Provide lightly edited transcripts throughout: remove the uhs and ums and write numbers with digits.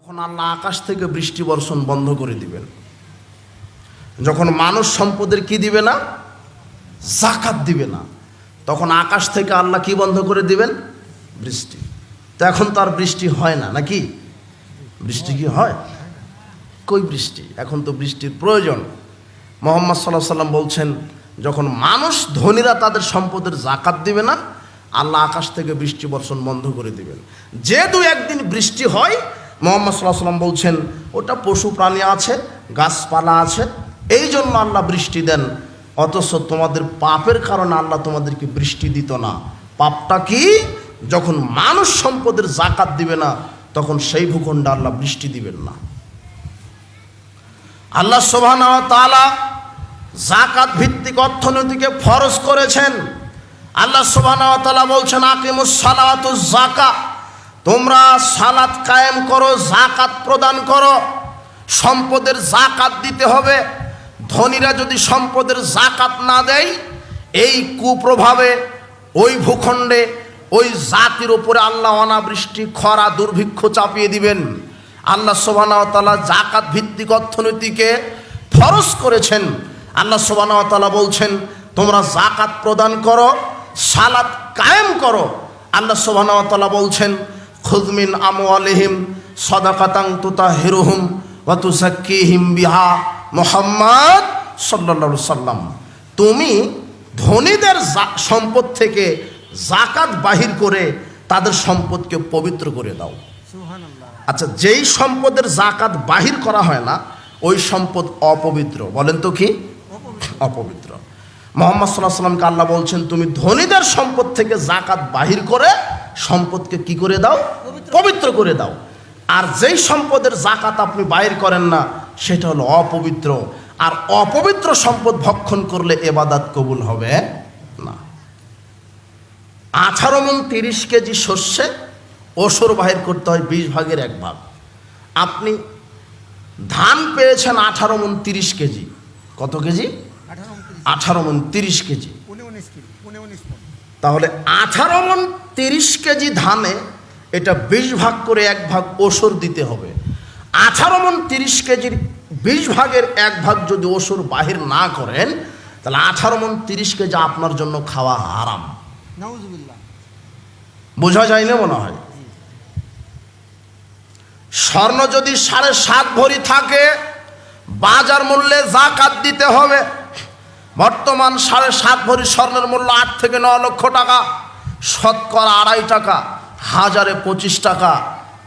তখন আল্লাহ আকাশ থেকে বৃষ্টি বর্ষণ বন্ধ করে দিবেন। যখন মানুষ সম্পদের কি দিবে না, যাকাত দিবে না, তখন আকাশ থেকে আল্লাহ কি বন্ধ করে দিবেন, বৃষ্টি। তো এখন তো আর বৃষ্টি হয় না নাকি? বৃষ্টি কি হয়? কই বৃষ্টি? এখন তো বৃষ্টির প্রয়োজন। মুহাম্মদ সাল্লাল্লাহু আলাইহি সাল্লাম বলছেন, যখন মানুষ ধনীরা তাদের সম্পদের যাকাত দিবে না, আল্লাহ আকাশ থেকে বৃষ্টি বর্ষণ বন্ধ করে দিবেন। যে দু একদিন বৃষ্টি হয়, মুহাম্মদ সাল্লাল্লাহু আলাইহি সাল্লাম বলছেন ওটা পশু প্রাণী আছে, গাছপালা আছে, এই জন্য আল্লাহ বৃষ্টি দেন। অথচ তোমাদের পাপের কারণে আল্লাহ তোমাদেরকে বৃষ্টি দিত না। পাপটা কি? যখন মানুষ সম্পদের যাকাত দিবে না, তখন সেই ভূখণ্ডে আল্লাহ বৃষ্টি দিবেন না। আল্লাহ সুবহানাহু ওয়া তাআলা যাকাত ভিত্তিক অর্থনীতিকে ফরজ করেছেন। আল্লাহ সুবহানাহু ওয়া তাআলা বলছেন, আকিমুস সালাতুজ যাকাত, তোমরা সালাত কায়েম করো, যাকাত প্রদান করো। সম্পদের যাকাত দিতে হবে। ধনীরা যদি সম্পদের যাকাত না দেয়, এই কুপ্রভাবে ওই ভূখণ্ডে ওই জাতির উপরে আল্লাহ অনাবৃষ্টি, খরা, দুর্ভিক্ষ চাপিয়ে দিবেন। আল্লাহ সুবহানাহু ওয়া তাআলা যাকাত ভিত্তিক অর্থনীতিকে ফরজ করেছেন। আল্লাহ সুবহানাহু ওয়া তাআলা বলছেন, তোমরা যাকাত প্রদান করো, সালাত কায়েম করো। আল্লাহ সুবহানাহু ওয়া তাআলা বলছেন, খুয মিন আমওয়ালিহিম সাদাকাতান তুতাহিরুহুম ওয়া তুযাক্কিহিম বিহা মুহাম্মদ সাল্লাল্লাহু আলাইহি সাল্লাম। তুমি ধনীদের সম্পদ থেকে যাকাত বাহির করে তাদের সম্পদকে পবিত্র করে দাও। আচ্ছা, যেই সম্পদের যাকাত বাহির করা হয় না, ওই সম্পদ অপবিত্র। বলেন তো কি? অপবিত্র। মুহাম্মদ সাল্লাল্লাহু আলাইহি সাল্লামকে আল্লাহ বলছেন, তুমি ধনীদের সম্পদ থেকে যাকাত বাহির করে সম্পদকে কি করে দাও? পবিত্র করে দাও। আর যেই সম্পদের যাকাত আপনি বাহির করেন না, সেটা হলো অপবিত্র। আর অপবিত্র সম্পদ ভক্ষণ করলে ইবাদত কবুল হবে না। 18 মণ 30 কেজি শস্যে ওসর বাহির করতে হয় 20 ভাগের 1 ভাগ। আপনি ধান পেয়েছেন 18 মণ 30 কেজি। কত কেজি? 18 মণ 30 কেজি। তাহলে 18 মণ 30 কেজি ধানে এটা 20 ভাগ করে 1 ভাগ ওসর দিতে হবে। 18 মণ 30 কেজির 20 ভাগের 1 ভাগ যদি ওসর বাহির না করেন, তাহলে 18 মণ 30 কেজি আপনার জন্য খাওয়া হারাম। বোঝা যায় না মনে হয়? স্বর্ণ যদি 7.5 ভরি থাকে, বাজার মূল্যে যাকাত দিতে হবে। বর্তমান 7.5 ভরি স্বর্ণের মূল্য 8 থেকে 9 লক্ষ টাকা। শতকরা 2.5 টাকা, হাজারে 25 টাকা,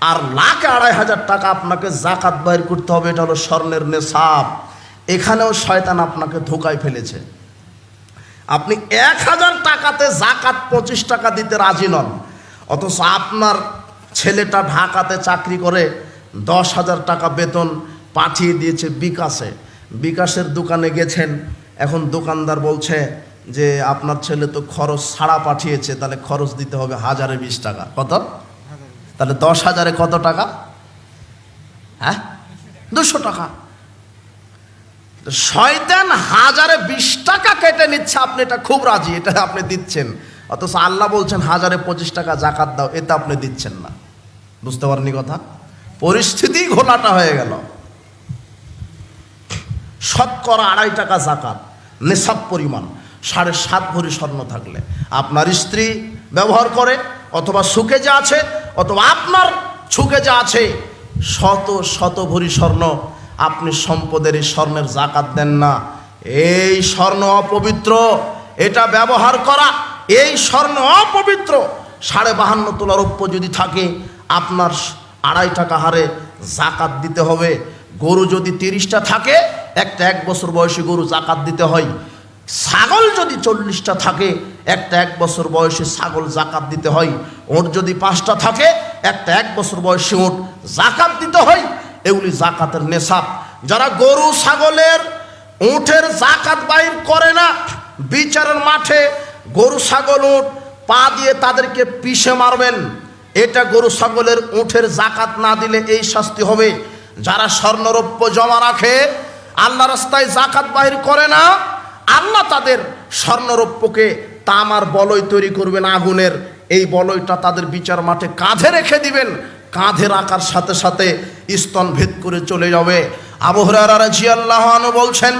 আর লাখে 2.5 টাকা আপনাকে যাকাত বাইর করতে হবে। এটা হলো স্বর্ণের নেশাব। এখানেও শয়তান আপনাকে ধোকায় ফেলেছে। আপনি 1000 টাকাতে যাকাত 25 টাকা দিতে রাজি নন, অথচ আপনার ছেলেটা ঢাকাতে চাকরি করে, 10,000 টাকা বেতন পাঠিয়ে দিয়েছে বিকাশে। বিকাশের দোকানে গেছেন, এখন দোকানদার বলছে যে আপনার ছেলে তো খরচ ছাড়া পাঠিয়েছে, তাহলে খরচ দিতে হবে 1020 টাকা। কত? তাহলে 10,000-এ কত টাকা? হ্যাঁ, 200 টাকা। শয়তান 1020 টাকা কেটে নিচ্ছে, আপনি এটা খুব রাজি, এটা আপনি দিচ্ছেন। অথচ আল্লাহ বলছেন 1025 টাকা যাকাত দাও, এটা আপনি দিচ্ছেন না। বুঝতে পারেননি কথা? পরিস্থিতি ঘোলাটা হয়ে গেল। শতকরা 2.5 টাকা যাকাত, নেশাব পরিমাণ 7.5 ভরি স্বর্ণ থাকলে আপনার স্ত্রী ব্যবহার করে, অথবা সুখে যা আছে, অথবা আপনার সুখে যা আছে, শত ভরি স্বর্ণ, আপনি সম্পদের এই স্বর্ণের যাকাত দেন না। এই স্বর্ণ অপবিত্র, এটা ব্যবহার করা, এই স্বর্ণ অপবিত্র। 52.5 তোলা রৌপ্য যদি থাকে, আপনার 2.5 টাকা হারে যাকাত দিতে হবে। গরু যদি 30টা থাকে, একটা 1 বছর বয়সী গরু যাকাত দিতে হয়। ছাগল যদি 40টা থাকে, একটা 1 বছর বয়সী ছাগল যাকাত দিতে হয়। ওট যদি 5টা থাকে, একটা 1 বছর বয়সী ওট যাকাত দিতে হয়। এগুলি যাকাতের নেশাব। যারা গরু, ছাগলের, উটের যাকাত বাইর করে না, বিচারের মাঠে গরু, ছাগল, উট পা দিয়ে তাদেরকে পিষে মারবেন। এটা গরু, ছাগলের, উটের যাকাত না দিলে এই শাস্তি হবে। যারা স্বর্ণরৌপ্য জমা রাখে, আল্লাহ রাস্তায় যাকাত বাহির করে না, আল্লাহ তাদের স্বর্ণরৌপ্যকে তামার বলয় তৈরি করবেন আগুনের। এই বলয়টা তাদের বিচার মাঠে কাঁধে রেখে দিবেন। কাঁধে রাখার সাথে সাথে স্তন ভেদ করে চলে যাবে। আবু হুরায়রা রাদিয়াল্লাহু আনহু বলছেন,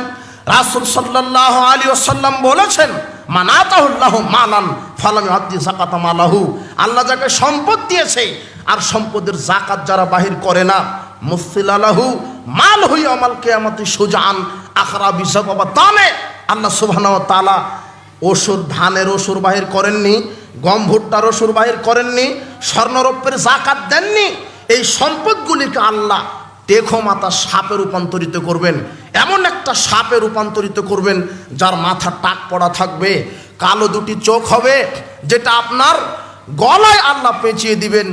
রাসূল সাল্লাল্লাহু আলাইহি ওয়াসাল্লাম বলেছেন, মান আতাহুল্লাহু মালান ফালাম ইউআদ্দি যাকাতা মালাহু, আল্লাহ যাকে সম্পদ দিয়েছে আর সম্পদের যাকাত যারা বাহির করে না, মুসিলালাহু মালহু ইয়াউমাল কিয়ামাতি সুজান আখরা বিসাবাবা তামে। আল্লাহ সুবহানাহু ওয়া তাআলা ওসুর, ধানের ওসুর বাহির করেননি, গম ভুট্টার ওসুর বাহির করেননি, স্বর্ণরৌপ্যের যাকাত দেননি। এই সম্পদগুলিকে আল্লাহ টেকো মাথা সাপে রূপান্তরিত করবেন, এমন একটা সাপে রূপান্তরিত করবেন যার মাথা টাক পড়া থাকবে, কালো দুটি চোখ হবে, যেটা আপনার গলায় আল্লাহ পেঁচিয়ে দিবেন।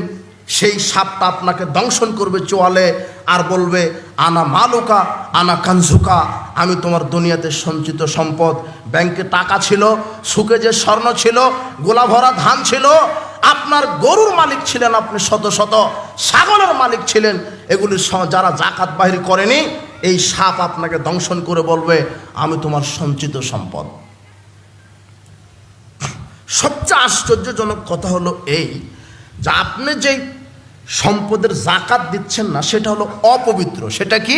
সেই সাপটা আপনাকে দংশন করবে চোয়ালে আর বলবে, আনা মালুকা আনা কানজুকা, আমি তোমার দুনিয়াতে সঞ্চিত সম্পদ। ব্যাংকে টাকা ছিল, সুকে যে স্বর্ণ ছিল, গোলা ভরা ধান ছিল, আপনার গরুর মালিক ছিলেন আপনি, শত শত ছাগলের মালিক ছিলেন, এগুলি যারা যাকাত বাহির করেনি, এই সাপ আপনাকে দংশন করে বলবে, আমি তোমার সঞ্চিত সম্পদ। সবচেয়ে আশ্চর্যজনক কথা হলো এই যে আপনি যেই সম্পদের যাকাত দিচ্ছেন না, সেটা হলো অপবিত্র। সেটা কি?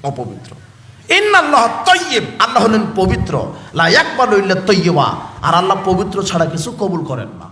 অপবিত্র। ইন্নাল্লাহ তাইয়্যিব, আল্লাহ হলেন পবিত্র, লা ইয়াকবালু ইল্লা তাইয়্যিবা, আর আল্লাহ পবিত্র ছাড়া কিছু কবুল করেন না।